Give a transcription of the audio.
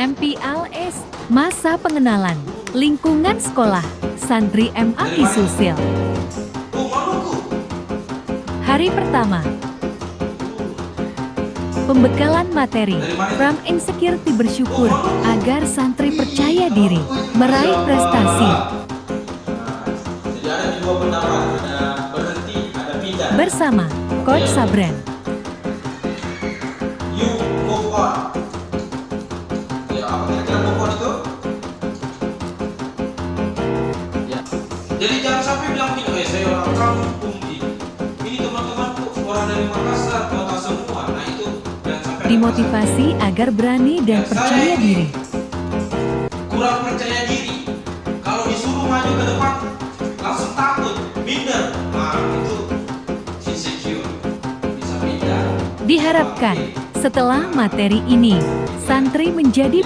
MPLS, masa pengenalan, lingkungan sekolah, santri MA Isusil. Hari pertama. Pembekalan materi, from insecurity bersyukur, agar santri percaya diri, meraih prestasi. Jadi ada dua pendapat, ada berhenti, ada pindah. Bersama Coach Sabren. You move on. Ya, apa kira-kira move on itu? Ya. Jadi jangan sampai bilang gini, saya orang kampung ini teman-temanku orang dari Makassar, kota semua. Nah itu jangan sampai Dimotivasi agar berani dan percaya diri. Kurang percaya diri. Kalau disuruh maju ke depan, langsung takut, minder. Nah itu insecure, bisa pindah. Diharapkan, setelah materi ini, santri menjadi